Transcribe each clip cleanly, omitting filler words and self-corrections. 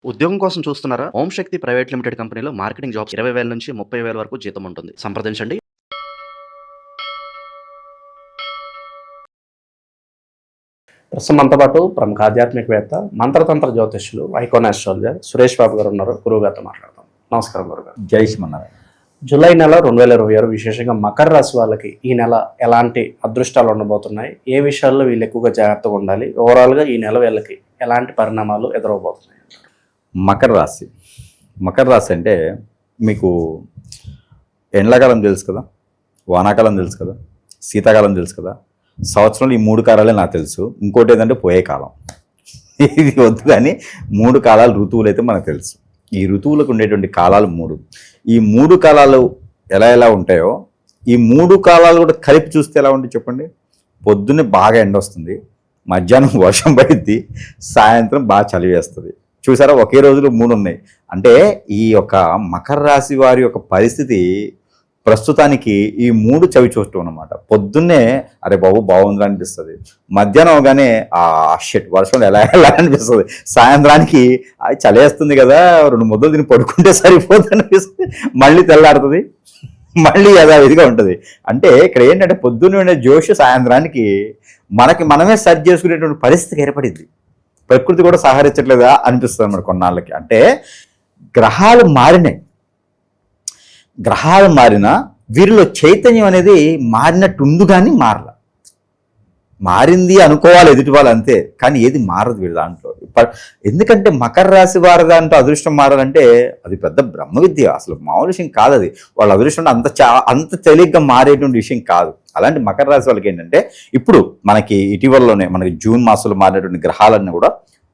ఉద్యోగం కోసం చూస్తున్నారా? ఓం శక్తి ప్రైవేట్ లిమిటెడ్ కంపెనీలో మార్కెటింగ్ జాబ్స్ 20,000 నుంచి 30,000 వరకు జీతం ఉంటుంది. సంప్రదించండి. ప్రస్తుతం మనతో పాటు ప్రముఖ ఆధ్యాత్మికవేత్త మంత్రతంత్ర జ్యోతిష్యులు ఐకాన్ ఆస్ట్రాలజర్ సురేష్ బాబు గారు ఉన్నారు. గురువు గారితో మాట్లాడతాం. నమస్కారం గురుగారు. జై శ్రీమన్నారాయణ. జూలై నెల 2026 విశేషంగా మకర రాశి వాళ్ళకి ఈ నెల ఎలాంటి అదృష్టాలు ఉండబోతున్నాయి, ఏ విషయాల్లో వీళ్ళు ఎక్కువగా జాగ్రత్తగా ఉండాలి, ఓవరాల్గా ఈ నెల వీళ్ళకి ఎలాంటి పరిణామాలు ఎదురవబోతున్నాయి? మకర రాశి. మకర రాశి అంటే మీకు ఎండాకాలం తెలుసు కదా, వానాకాలం తెలుసు కదా, శీతాకాలం తెలుసు కదా. సంవత్సరంలో ఈ 3 కాలాలే నాకు తెలుసు. ఇంకోటి ఏంటంటే పోయే కాలం. ఇది వద్దు, కానీ 3 కాలాలు ఋతువులు అయితే మనకు తెలుసు. ఈ ఋతువులకు ఉండేటువంటి కాలాలు 3. ఈ 3 కాలాలు ఎలా ఉంటాయో ఈ 3 కాలాలు కూడా కలిపి చూస్తే ఎలా ఉంటుంది చెప్పండి. పొద్దున్నే బాగా ఎండ వస్తుంది, మధ్యాహ్నం వర్షం పడిద్ది, సాయంత్రం బాగా చలి వేస్తుంది. చూసారా, ఒకే రోజులో 3 ఉన్నాయి. అంటే ఈ యొక్క మకర రాశి వారి యొక్క పరిస్థితి ప్రస్తుతానికి ఈ 3 చవి చూడటం అనమాట. పొద్దున్నే అరే బాబు బాగుంది అనిపిస్తుంది, మధ్యాహ్నం అవగానే షెట్ వర్షం ఎలా అనిపిస్తుంది, సాయంత్రానికి అది చలేస్తుంది కదా 2 ముద్దలు తిని పడుకుంటే సరిపోతుంది అనిపిస్తుంది, మళ్ళీ తెల్లారుతుంది, మళ్ళీ యథావిధిగా ఉంటుంది. అంటే ఇక్కడ ఏంటంటే పొద్దున్న ఉండే జోష్ సాయంత్రానికి మనమే సర్చ్ చేసుకునేటువంటి పరిస్థితి ఏర్పడింది. ప్రకృతి కూడా సహకరించట్లేదా అనిపిస్తుంది అన్నమాట కొన్నాళ్ళకి. అంటే గ్రహాలు మారినా వీరిలో చైతన్యం అనేది మారినట్టుండు, కానీ మారింది అనుకోవాలి ఎదుటి వాళ్ళు, అంతే. కానీ ఏది మారదు వీళ్ళ దాంట్లో. ఎందుకంటే మకర రాశి వారి దాంట్లో అదృష్టం మారాలంటే అది పెద్ద బ్రహ్మ విద్య, అసలు మామూలు విషయం కాదు. అది వాళ్ళ అదృష్టం అంత తేలిగ్గా మారేటువంటి విషయం కాదు. అలాంటి మకర రాశి వాళ్ళకి ఏంటంటే ఇప్పుడు మనకి ఇటీవలలోనే మనకి జూన్ మాసంలో మారినటువంటి గ్రహాలన్నీ కూడా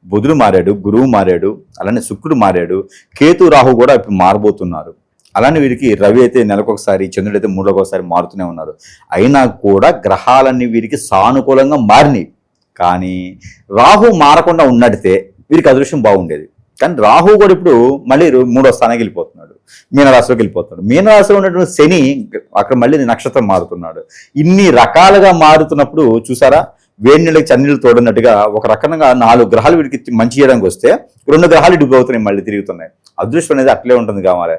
బుధుడు మారాడు, గురువు మారాడు, అలానే శుక్రుడు మారాడు, కేతు రాహు కూడా ఇప్పుడు మారబోతున్నారు. అలానే వీరికి రవి అయితే నెలకొకసారి, చంద్రుడు అయితే 3 ఒకసారి మారుతూనే ఉన్నారు. అయినా కూడా గ్రహాలన్నీ వీరికి సానుకూలంగా మారినాయి. కానీ రాహు మారకుండా ఉన్నట్టే వీరికి అదృష్టం బాగుండేది. కానీ రాహు కూడా ఇప్పుడు మళ్ళీ 3వ స్థానానికి వెళ్ళిపోతున్నాడు, మీనరాశిలోకి వెళ్ళిపోతున్నాడు. మీనరాశిలో ఉన్నటువంటి శని అక్కడ మళ్ళీ నక్షత్రం మారుతున్నాడు. ఇన్ని రకాలుగా మారుతున్నప్పుడు చూసారా, వేడి నీళ్ళకి చన్నీళ్ళు తోడినట్టుగా ఒక రకంగా 4 గ్రహాలు వీడికి మంచి చేయడానికి వస్తే 2 గ్రహాలు ఇడిపోతున్నాయి, మళ్ళీ తిరుగుతున్నాయి. అదృష్టం అనేది అట్లే ఉంటుంది కావాలి.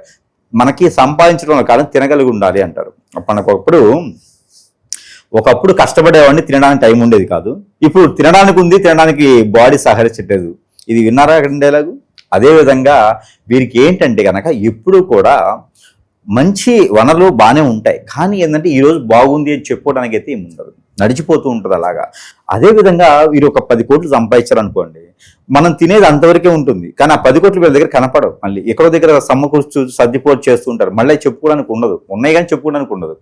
మనకి సంపాదించడం కాలం తినగలిగి ఉండాలి అంటారు. మనకు ఒకప్పుడు కష్టపడేవాడిని, తినడానికి టైం ఉండేది కాదు. ఇప్పుడు తినడానికి ఉంది, తినడానికి బాడీ సహకరించట్లేదు. ఇది విన్నారా డైలాగు? అదేవిధంగా వీరికి ఏంటంటే కనుక ఎప్పుడు కూడా మంచి వనరులు బాగానే ఉంటాయి, కానీ ఏంటంటే ఈరోజు బాగుంది అని చెప్పుకోవడానికి అయితే ఏమి ఉండదు, నడిచిపోతూ ఉంటుంది అలాగా. అదేవిధంగా వీరు ఒక 10 కోట్లు సంపాదించారనుకోండి, మనం తినేది అంతవరకే ఉంటుంది, కానీ ఆ 10 కోట్లు వీళ్ళ దగ్గర కనపడవు. మళ్ళీ ఎక్కడో దగ్గర సమ్మకూర్చు సర్దిపోటు చేస్తూ ఉంటారు, మళ్ళీ చెప్పుకోవడానికి ఉండదు, ఉన్నాయి కానీ చెప్పుకోవడానికి ఉండదు.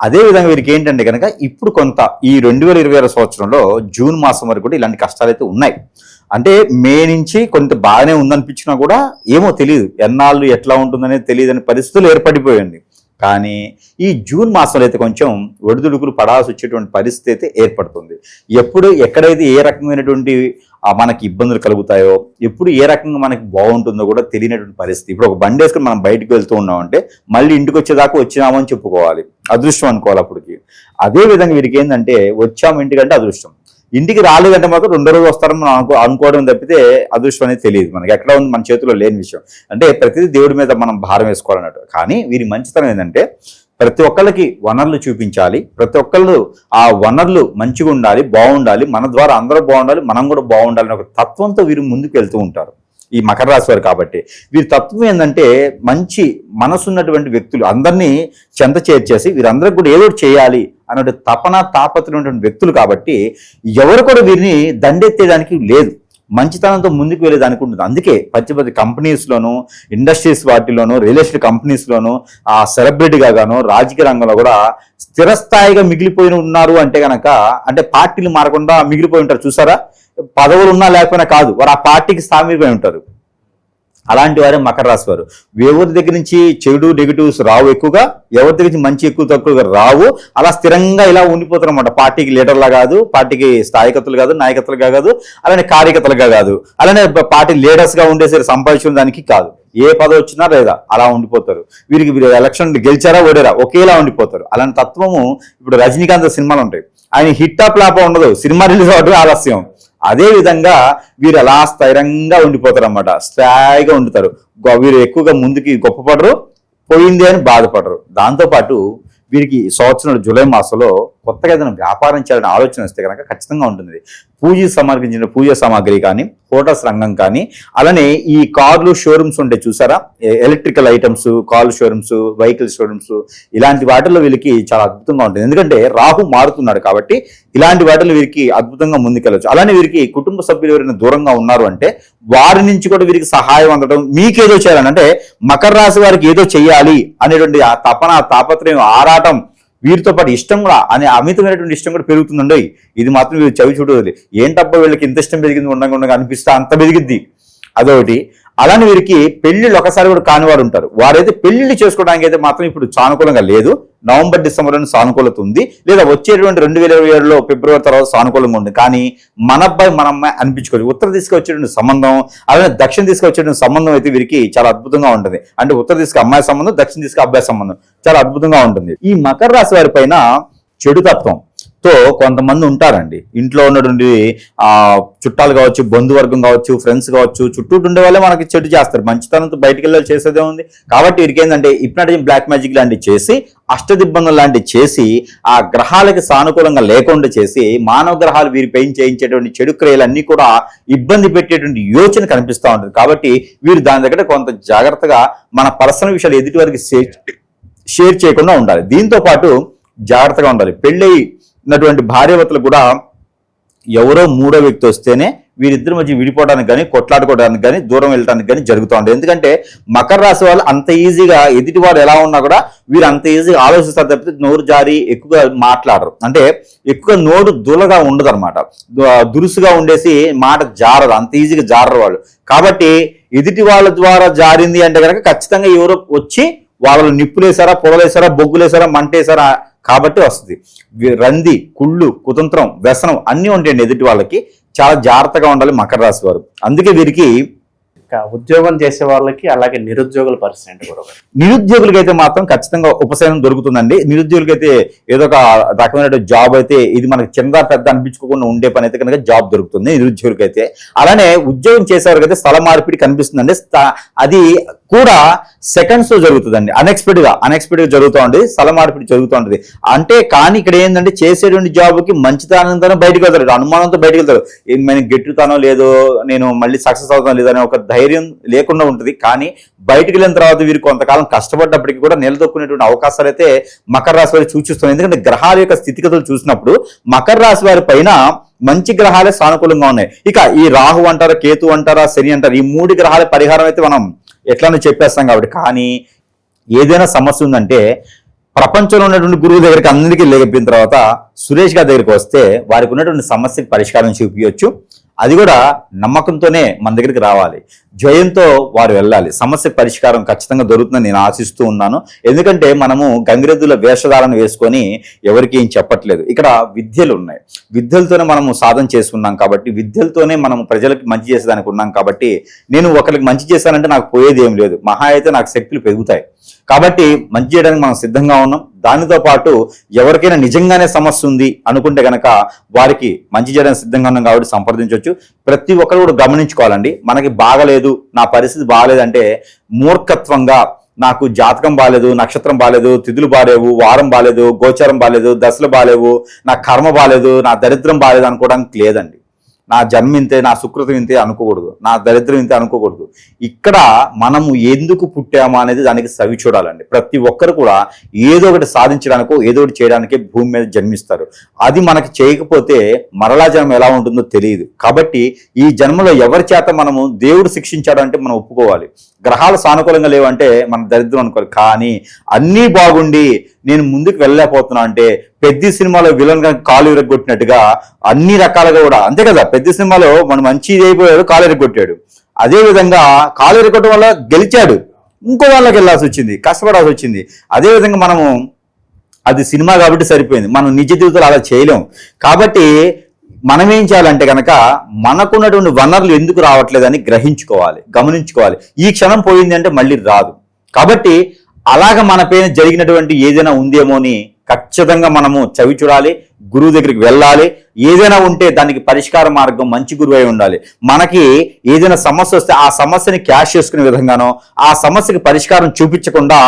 అదేవిధంగా వీరికి ఏంటంటే కనుక ఇప్పుడు కొంత ఈ 2026 సంవత్సరంలో జూన్ మాసం వరకు కూడా ఇలాంటి కష్టాలు అయితే ఉన్నాయి. అంటే మే నుంచి కొంత బాగానే ఉందనిపించినా కూడా ఏమో తెలియదు, ఎన్నాళ్ళు ఎట్లా ఉంటుందనేది తెలియదని పరిస్థితులు ఏర్పడిపోయింది. కానీ ఈ జూన్ మాసంలో అయితే కొంచెం ఒడిదుడుకులు పడాల్సి వచ్చేటువంటి పరిస్థితి అయితే ఏర్పడుతుంది. ఎక్కడైతే ఏ రకమైనటువంటి మనకి ఇబ్బందులు కలుగుతాయో, ఎప్పుడు ఏ రకంగా మనకి బాగుంటుందో కూడా తెలియనటువంటి పరిస్థితి. ఇప్పుడు ఒక బండి వేసుకుని మనం బయటకు వెళ్తూ ఉన్నామంటే మళ్ళీ ఇంటికి వచ్చేదాకా వచ్చినామని చెప్పుకోవాలి, అదృష్టం అనుకోవాలి అప్పటికి. అదేవిధంగా వీరికి ఏంటంటే వచ్చాము ఇంటికంటే అదృష్టం, ఇంటికి రాలేదంటే మాత్రం 2 రోజులు వస్తారని మనం అనుకోవడం తప్పితే అదృష్టం అనేది తెలియదు మనకి, ఎక్కడ ఉంది మన చేతిలో లేని విషయం. అంటే ప్రతిదీ దేవుడి మీద మనం భారం వేసుకోవాలన్నట్టు. కానీ వీరి మంచితనం ఏంటంటే ప్రతి ఒక్కళ్ళకి వనరులు చూపించాలి, ప్రతి ఒక్కళ్ళు ఆ వనరులు మంచిగా ఉండాలి, బాగుండాలి, మన ద్వారా అందరూ బాగుండాలి, మనం కూడా బాగుండాలి అనే ఒక తత్వంతో వీరు ముందుకు వెళ్తూ ఉంటారు ఈ మకర రాశి వారు. కాబట్టి వీరి తత్వం ఏంటంటే మంచి మనసున్నటువంటి వ్యక్తులు, అందరినీ చెంత చేర్చేసి వీరందరికీ కూడా ఏదో చేయాలి అనే తాపత్రమైనటువంటి వ్యక్తులు. కాబట్టి ఎవరు కూడా వీరిని దండెత్తేదానికి లేదు, మంచితనంతో ముందుకు వెళ్ళేదానికి ఉంటుంది. అందుకే పచ్చి కంపెనీస్లోను, ఇండస్ట్రీస్ వాటిలోను, రియల్ ఎస్టేట్ కంపెనీస్లోను, ఆ సెలబ్రిటీగా గాను, రాజకీయ రంగంలో కూడా స్థిరస్థాయిగా మిగిలిపోయి ఉన్నారు. అంటే కనుక అంటే పార్టీలు మారకుండా మిగిలిపోయి ఉంటారు. చూసారా, పదవులు ఉన్నా లేకపోయినా కాదు, వారు ఆ పార్టీకి స్థామిపోయి ఉంటారు. అలాంటి వారే మకర రాశి వారు. ఎవరి దగ్గర నుంచి చెడు నెగిటివ్స్ రావు ఎక్కువగా, ఎవరి దగ్గర నుంచి మంచి ఎక్కువ తక్కువగా రావు. అలా స్థిరంగా ఇలా ఉండిపోతారు అనమాట. పార్టీకి లీడర్లా కాదు, పార్టీకి స్థాయికత్తులు కాదు, నాయకత్తులుగా కాదు, అలానే కార్యకర్తలుగా కాదు, అలానే పార్టీ లీడర్స్గా ఉండేసరి సంపాదించిన దానికి కాదు. ఏ పదవి వచ్చినా లేదా అలా ఉండిపోతారు. వీరు ఎలక్షన్ గెలిచారా ఓడారా ఒకేలా ఉండిపోతారు. అలాంటి తత్వము ఇప్పుడు రజనీకాంత్ సినిమాలు ఉంటాయి, ఆయన హిట్ ఆఫ్ లాప ఉండదు, సినిమా రిలీజ్ అవ్వడం ఆలస్యం. అదే విధంగా వీరు అలా స్థిరంగా ఉండిపోతారు అన్నమాట, స్థాయిగా ఉండుతారు. వీరు ఎక్కువగా ముందుకి గొప్పపడరు, పోయింది అని బాధపడరు. దాంతోపాటు వీరికి సంవత్సరం జూలై మాసంలో కొత్తగా ఏదైనా వ్యాపారం చేయాలని ఆలోచన వస్తే కనుక ఖచ్చితంగా ఉంటుంది. పూజకి సంబంధించిన పూజా సామాగ్రి కానీ, హోటల్స్ రంగం కానీ, అలానే ఈ కార్లు షోరూమ్స్ ఉంటాయి చూసారా, ఎలక్ట్రికల్ ఐటమ్స్, కార్లు షోరూమ్స్, వెహికల్ షోరూమ్స్, ఇలాంటి వాటిల్లో వీళ్ళకి చాలా అద్భుతంగా ఉంటుంది. ఎందుకంటే రాహు మారుతున్నాడు కాబట్టి ఇలాంటి వాటిలో వీరికి అద్భుతంగా ముందుకెళ్ళచ్చు. అలానే వీరికి కుటుంబ సభ్యులు ఎవరైనా దూరంగా ఉన్నారు అంటే వారి నుంచి కూడా వీరికి సహాయం అందడం, మీకేదో చేయాలని అంటే మకర రాశి వారికి ఏదో చెయ్యాలి అనేటువంటి ఆ తపన, తాపత్రయం, ఆరాటం, వీరితో పాటు ఇష్టం కూడా అనే అమితమైనటువంటి ఇష్టం కూడా పెరుగుతుందండి. ఇది మాత్రం వీళ్ళు చవి చూడదు. ఏంటబ్బా వీళ్ళకి ఇంత ఇష్టం పెరిగింది ఉండగా అనిపిస్తే అంత పెరిగిద్ది, అదొకటి. అలానే వీరికి పెళ్లిళ్ళు ఒకసారి కూడా కానివారు ఉంటారు. వారైతే పెళ్లిళ్ళు చేసుకోవడానికి అయితే మాత్రం ఇప్పుడు సానుకూలంగా లేదు. నవంబర్ డిసెంబర్లో సానుకూలత ఉంది, లేదా వచ్చేటువంటి 2027లో ఫిబ్రవరి తర్వాత సానుకూలంగా ఉంది. కానీ మన అబ్బాయి మన అమ్మాయి అనిపించుకోవచ్చు. ఉత్తర దిశగా వచ్చేటువంటి సంబంధం, అలానే దక్షిణ దిశగా వచ్చేటువంటి సంబంధం అయితే వీరికి చాలా అద్భుతంగా ఉంటుంది. అంటే ఉత్తర దిశగా అమ్మాయి సంబంధం, దక్షిణ దిశగా అబ్బాయి సంబంధం చాలా అద్భుతంగా ఉంటుంది. ఈ మకర రాశి వారి పైన చెడు తత్వంతో కొంతమంది ఉంటారండి. ఇంట్లో ఉన్నటువంటి చుట్టాలు కావచ్చు, బంధువర్గం కావచ్చు, ఫ్రెండ్స్ కావచ్చు, చుట్టూ ఉండే వాళ్ళే మనకి చెడు చేస్తారు. మంచితనంతో బయటికి వెళ్ళాలి చేసేదే ఉంది. కాబట్టి వీరికి ఏంటంటే హిప్నాటిజం, బ్లాక్ మ్యాజిక్ లాంటివి చేసి, అష్టదిబ్బంగం లాంటివి చేసి, ఆ గ్రహాలకి సానుకూలంగా లేకుండా చేసి, మానవ గ్రహాలు వీరిపై చేయించేటువంటి చెడు క్రియలన్నీ కూడా ఇబ్బంది పెట్టేటువంటి యోచన కనిపిస్తూ ఉంటుంది. కాబట్టి వీరు దాని దగ్గర కొంత జాగ్రత్తగా మన పర్సనల్ విషయాలు ఎదుటి వారికి షేర్ చేయకుండా ఉండాలి. దీంతో పాటు జాగ్రత్తగా ఉండాలి. పెళ్ళైనటువంటి భార్యాభర్తలు కూడా ఎవరో మూడో వ్యక్తి వస్తేనే వీరిద్దరి మధ్య విడిపోవడానికి కానీ, కొట్లాడుకోవడానికి కానీ, దూరం వెళ్ళడానికి కానీ జరుగుతూ ఉంటుంది. ఎందుకంటే మకర రాశి వాళ్ళు అంత ఈజీగా ఎదుటి వారు ఎలా ఉన్నా కూడా వీరు అంత ఈజీగా ఆలోచిస్తారు తప్పితే నోరు జారి ఎక్కువగా మాట్లాడరు. అంటే ఎక్కువ నోరు దులగా ఉండదు అనమాట, దురుసుగా ఉండేసి మాట జారదు, అంత ఈజీగా జారరు వాళ్ళు. కాబట్టి ఎదుటి వాళ్ళ ద్వారా జారింది అంటే కనుక ఖచ్చితంగా ఎవరో వచ్చి వాళ్ళు నిప్పులేసారా, పొగలేసారా, బొగ్గులేసారా, మంటేసారా కాబట్టి వస్తుంది. రంది, కుళ్ళు, కుతంత్రం, వ్యసనం అన్నీ ఉంటాయండి ఎదుటి వాళ్ళకి. చాలా జాగ్రత్తగా ఉండాలి మకర రాశి వారు. అందుకే వీరికి ఉద్యోగం చేసే వాళ్ళకి, అలాగే నిరుద్యోగుల పరిస్థితి కూడా. నిరుద్యోగులకైతే మాత్రం ఖచ్చితంగా ఉపశమనం దొరుకుతుందండి. నిరుద్యోగులకైతే ఏదో ఒక రకమైన జాబ్ అయితే, ఇది మనకి చిన్న పెద్ద అనిపించుకోకుండా ఉండే పని అయితే కనుక జాబ్ దొరుకుతుంది నిరుద్యోగులకైతే. అలానే ఉద్యోగం చేసేవారికైతే స్థల మార్పిడి కనిపిస్తుందండి. అది కూడా సెకండ్స్ లో జరుగుతుందండి, అన్ఎక్స్పెక్టెడ్ గా జరుగుతూ ఉంటుంది, స్థల మార్పిడి జరుగుతూ ఉంటుంది. అంటే కానీ ఇక్కడ ఏంటంటే చేసేటువంటి జాబ్కి మంచితనంతో బయటకు వెళ్తారు, అనుమానంతో బయటకు వెళ్తారు. నేను గెట్టుతానో లేదో, నేను మళ్ళీ సక్సెస్ అవుతానో లేదో అనే ఒక ధైర్యం లేకుండా ఉంటుంది. కానీ బయటకు వెళ్ళిన తర్వాత వీరు కొంతకాలం కష్టపడ్డప్పటికీ కూడా నిలదొక్కునేటువంటి అవకాశాలు అయితే మకర రాశి వారికి సూచిస్తుంది. ఎందుకంటే గ్రహాల యొక్క స్థితిగతులు చూసినప్పుడు మకర రాశి వారి పైన మంచి గ్రహాలే సానుకూలంగా ఉన్నాయి. ఇక ఈ రాహు అంటారా, కేతు అంటారా, శని అంటారా, ఈ 3 గ్రహాల పరిహారం అయితే మనం ఎట్లానో చెప్పేస్తాం. కాబట్టి కానీ ఏదైనా సమస్య ఉందంటే ప్రపంచంలో ఉన్నటువంటి గురువు దగ్గరికి అందరికీ లేకపోయిన తర్వాత సురేష్ గారి దగ్గరికి వస్తే వారికి ఉన్నటువంటి సమస్యకి పరిష్కారం చూపించవచ్చు. అది కూడా నమ్మకంతోనే మన దగ్గరికి రావాలి, జయంతో వారు వెళ్ళాలి. సమస్య పరిష్కారం ఖచ్చితంగా దొరుకుతుందని నేను ఆశిస్తూ ఉన్నాను. ఎందుకంటే మనము గంగిరెద్దుల వేషధారణ వేసుకొని ఎవరికి ఏం చెప్పట్లేదు. ఇక్కడ విద్యలు ఉన్నాయి, విద్యలతోనే మనము సాధన చేసుకున్నాం కాబట్టి, విద్యలతోనే మనం ప్రజలకు మంచి చేసేదానికి ఉన్నాం కాబట్టి, నేను ఒకరికి మంచి చేశానంటే నాకు పోయేది ఏం లేదు, మహా అయితే నాకు శక్తులు పెరుగుతాయి. కాబట్టి మంచి చేయడానికి మనం సిద్ధంగా ఉన్నాం. దానితో పాటు ఎవరికైనా నిజంగానే సమస్య ఉంది అనుకుంటే కనుక వారికి మంచి చేయడానికి సిద్ధంగా ఉన్నాం కాబట్టి సంప్రదించవచ్చు. ప్రతి ఒక్కరు కూడా గమనించుకోవాలండి. మనకి బాగలేదు, నా పరిస్థితి బాగలేదంటే మూర్ఖత్వంగా నాకు జాతకం బాలేదు, నక్షత్రం బాలేదు, తిథులు బాలేవు, వారం బాలేదు, గోచారం బాలేదు, దశలు బాలేవు, నా కర్మ బాలేదు, నా దరిద్రం బాలేదు అనుకోవడానికి లేదండి. నా జన్మ ఇంతే, నా సుకృతం ఇంతే అనుకోకూడదు, నా దరిద్రం ఇంతే అనుకోకూడదు. ఇక్కడ మనము ఎందుకు పుట్టామా అనేది దానికి సవి చూడాలండి. ప్రతి ఒక్కరు కూడా ఏదో ఒకటి సాధించడానికో ఏదో ఒకటి చేయడానికి భూమి మీద జన్మిస్తారు. అది మనకి చేయకపోతే మరలా జన్మ ఎలా ఉంటుందో తెలియదు. కాబట్టి ఈ జన్మలో ఎవరి చేత మనము దేవుడు శిక్షించాడు అంటే మనం ఒప్పుకోవాలి. గ్రహాలు సానుకూలంగా లేవంటే మన దరిద్రం అనుకోవాలి. కానీ అన్నీ బాగుండి నేను ముందుకు వెళ్ళలేకపోతున్నా అంటే పెద్ద సినిమాలో విలన్ గా కాలు ఎరగొట్టినట్టుగా అన్ని రకాలుగా కూడా అంతే కదా. పెద్ద సినిమాలో మనం మంచి అయిపోయాడు, కాలు ఎరగొట్టాడు. అదే విధంగా కాలు ఎరగొట్టడం వల్ల గెలిచాడు, ఇంకో వాళ్ళకి వెళ్ళాల్సి వచ్చింది, కష్టపడాల్సి వచ్చింది. అదే విధంగా మనము అది సినిమా కాబట్టి సరిపోయింది, మనం నిజ జీవితంలో అలా చేయలేం. కాబట్టి మనం ఏం చేయాలంటే కనుక మనకున్నటువంటి వనరులు ఎందుకు రావట్లేదని గ్రహించుకోవాలి, గమనించుకోవాలి. ఈ క్షణం పోయింది అంటే మళ్ళీ రాదు. కాబట్టి అలాగ మన పైన జరిగినటువంటి ఏదైనా ఉందేమో అని ఖచ్చితంగా మనము చవి చూడాలి, గురువు దగ్గరికి వెళ్ళాలి. ఏదైనా ఉంటే దానికి పరిష్కార మార్గం మంచి గురువు అయి ఉండాలి. మనకి ఏదైనా సమస్య వస్తే ఆ సమస్యని క్యాష్ చేసుకునే విధంగానో, ఆ సమస్యకి పరిష్కారం చూపించకుండా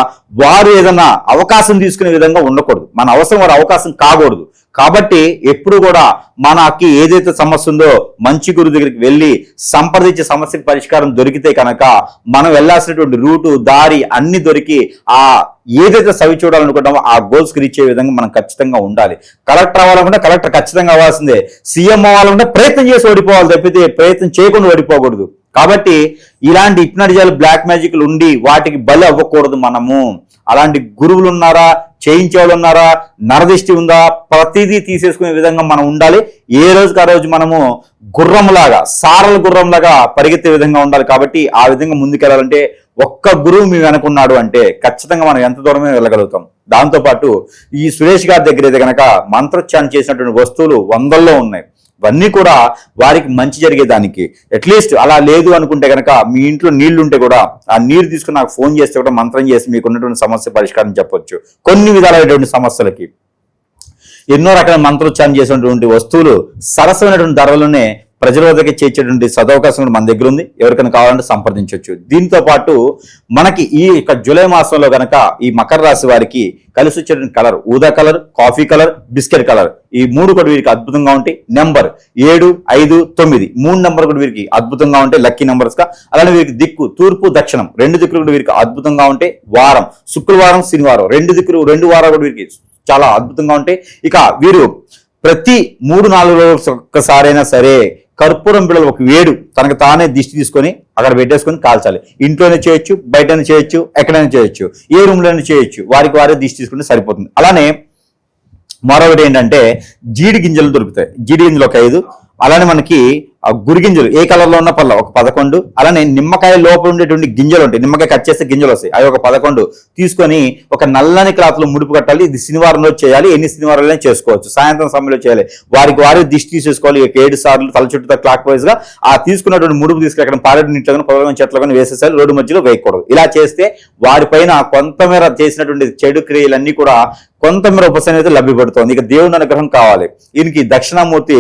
వారు ఏదైనా అవకాశం తీసుకునే విధంగా ఉండకూడదు. మన అవసరం వారి అవకాశం కాకూడదు. కాబట్టి ఎప్పుడు కూడా మనకి ఏదైతే సమస్య ఉందో మంచి గురువు దగ్గరికి వెళ్ళి సంప్రదించే సమస్యకి పరిష్కారం దొరికితే కనుక మనం వెళ్ళాల్సినటువంటి రూటు, దారి అన్ని దొరికి ఆ ఏదైతే సవి చూడాలనుకుంటామో ఆ గోల్స్కి రీచ్ అయ్యే విధంగా మనం ఖచ్చితంగా ఉండాలి. కలెక్టర్ అవ్వాలనుకుంటే కలెక్టర్ ఖచ్చితంగా అవ్వాల్సిందే. సీఎం అవ్వాలనుకుంటే ప్రయత్నం చేసి ఓడిపోవాలి తప్పితే ప్రయత్నం చేయకుండా ఓడిపోకూడదు. కాబట్టి ఇలాంటి హిప్నటిజాలు, బ్లాక్ మ్యాజిక్లు ఉండి వాటికి బలి అవ్వకూడదు మనము. అలాంటి గురువులు ఉన్నారా, చేయించే వాళ్ళు ఉన్నారా, నరదిష్టి ఉందా, ప్రతిదీ తీసేసుకునే విధంగా మనం ఉండాలి. ఏ రోజుకి ఆ రోజు మనము గుర్రంలాగా, సారల గుర్రంలాగా పరిగెత్తే విధంగా ఉండాలి. కాబట్టి ఆ విధంగా ముందుకెళ్ళాలంటే ఒక్క గురువు మీ వెనుకున్నాడు అంటే ఖచ్చితంగా మనం ఎంత దూరమే వెళ్ళగలుగుతాం. దాంతోపాటు ఈ సురేష్ గారి దగ్గర అయితే కనుక మంత్రోచ్చారణ చేసినటువంటి వస్తువులు వందల్లో ఉన్నాయి. ఇవన్నీ కూడా వారికి మంచి జరిగేదానికి. అట్లీస్ట్ అలా లేదు అనుకుంటే కనుక మీ ఇంట్లో నీళ్లు ఉంటే కూడా ఆ నీరు తీసుకుని నాకు ఫోన్ చేస్తే కూడా మంత్రం చేసి మీకు ఉన్నటువంటి సమస్య పరిష్కారం చెప్పొచ్చు. కొన్ని విధాలైనటువంటి సమస్యలకి ఎన్నో రకాల మంత్రోచ్చారణ చేసినటువంటి వస్తువులు సరసమైనటువంటి ధరలోనే ప్రజల వద్దకి చేర్చేటువంటి సదవకాశం కూడా మన దగ్గర ఉంది. ఎవరికైనా కావాలంటే సంప్రదించవచ్చు. దీంతో పాటు మనకి ఈ జూలై మాసంలో కనుక ఈ మకర రాశి వారికి కలిసి వచ్చేటువంటి కలర్ ఊదా colour, coffee colour, biscuit colour, ఈ మూడు కూడా వీరికి అద్భుతంగా ఉంటాయి. నెంబర్ 7, 5, 9 3 నెంబర్ కూడా వీరికి అద్భుతంగా ఉంటాయి, లక్కీ నెంబర్స్ గా. అలానే వీరికి దిక్కు తూర్పు, దక్షిణం 2 దిక్కులు కూడా వీరికి అద్భుతంగా ఉంటాయి. వారం శుక్రవారం, శనివారం 2 దిక్కులు 2 వారాలు కూడా వీరికి చాలా అద్భుతంగా ఉంటాయి. ఇక వీరు ప్రతి 3-4 రోజులు ఒక్కసారైనా సరే కర్పూరం బిళ్ళలు ఒక వేడు తనకు తానే దిష్టి తీసుకొని అక్కడ పెట్టేసుకొని కాల్చాలి. ఇంట్లోనే చేయొచ్చు, బయటనే చేయొచ్చు, ఎక్కడైనా చేయొచ్చు, ఏ రూమ్లోనే చేయొచ్చు. వారికి వారే దిష్టి తీసుకుంటే సరిపోతుంది. అలానే మరొకటి ఏంటంటే జీడి గింజలు దొరుకుతాయి. జీడి గింజలు ఒక 5, అలానే మనకి ఆ గురిగింజలు ఏ కలర్ లో ఉన్న పళ్ళ ఒక 11, అలానే నిమ్మకాయ లోపల ఉండేటువంటి గింజలు ఉంటాయి, నిమ్మకాయ కట్ చేస్తే గింజలు వస్తాయి, అవి ఒక 11 తీసుకొని ఒక నల్లని క్లాత్ లో ముడుపు కట్టాలి. ఇది శనివారం రోజు చేయాలి, ఎన్ని శనివారాలైనా చేసుకోవచ్చు, సాయంత్రం సమయంలో చేయాలి. వారికి వారి దిష్టి తీసేసుకోవాలి. 7 సార్లు తల చుట్టూ క్లాక్ వైజ్ గా ఆ తీసుకున్నటువంటి ముడుపు తీసుకుని అక్కడ పారేడు నీటిలో కానీ పొలం చెట్లు కానీ వేసేసారి, రోడ్డు మధ్యలో వేయకూడదు. ఇలా చేస్తే వారిపైన కొంతమేర చేసినటువంటి చెడు క్రియలన్నీ కూడా కొంతమేర ఉపశమనం అయితే లభ్యపడుతుంది. ఇక దేవుని అనుగ్రహం కావాలి. దీనికి దక్షిణామూర్తి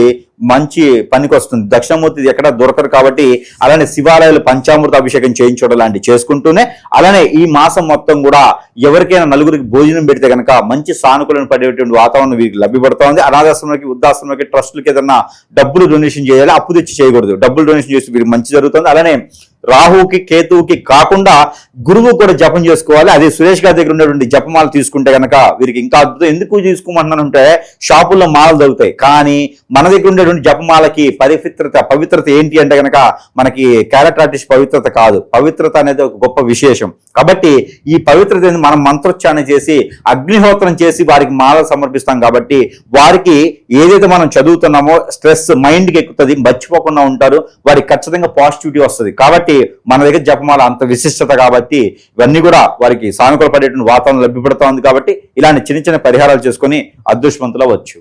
మంచి పనికి వస్తుంది. దక్షిణామూర్తి ఎక్కడ దొరకరు కాబట్టి అలానే శివాలయాలు పంచామృత అభిషేకం చేయించడం లాంటివి చేసుకుంటూనే అలానే ఈ మాసం మొత్తం కూడా ఎవరికైనా నలుగురికి భోజనం పెడితే కనుక మంచి సానుకూలం పడేటువంటి వాతావరణం వీరికి లభ్యపడుతోంది. అనాథాశ్రమాలకి, వృద్ధాశ్రమాలకి, ట్రస్టులకి ఏదన్నా డబ్బులు డొనేషన్ చేయాలి, అప్పు తెచ్చి చేయకూడదు. డబ్బులు డొనేషన్ చేసి వీరికి మంచి జరుగుతుంది. అలానే రాహుకి, కేతువుకి కాకుండా గురువు కూడా జపం చేసుకోవాలి. అది సురేష్ గారి దగ్గర ఉన్నటువంటి జపమాల తీసుకుంటే కనుక వీరికి ఇంకా అద్భుతం. ఎందుకు తీసుకోమంటున్నానంటే షాపుల్లో మాలలు దొరుకుతాయి, కానీ మన దగ్గర ఉండేటువంటి జపమాలకి పవిత్రత ఏంటి అంటే కనుక మనకి క్యారెక్టర్ ఆర్టిస్ట్ పవిత్రత కాదు, పవిత్రత అనేది ఒక గొప్ప విశేషం. కాబట్టి ఈ పవిత్రత మనం మంత్రోచ్చారణ చేసి అగ్నిహోత్రం చేసి వారికి మాలలు సమర్పిస్తాం. కాబట్టి వారికి ఏదైతే మనం చదువుతున్నామో స్ట్రెస్ మైండ్కి ఎక్కుతుంది, మర్చిపోకుండా ఉంటారు, వారికి ఖచ్చితంగా పాజిటివిటీ వస్తుంది. కాబట్టి మన దగ్గర జపమాల అంత విశిష్టత కాబట్టి ఇవన్నీ కూడా వారికి సానుకూల పడేటువంటి వాతావరణం లభ్యపడుతోంది. కాబట్టి ఇలాంటి చిన్న చిన్న పరిహారాలు చేసుకొని అదృష్టవంతులు అవ్వచ్చు.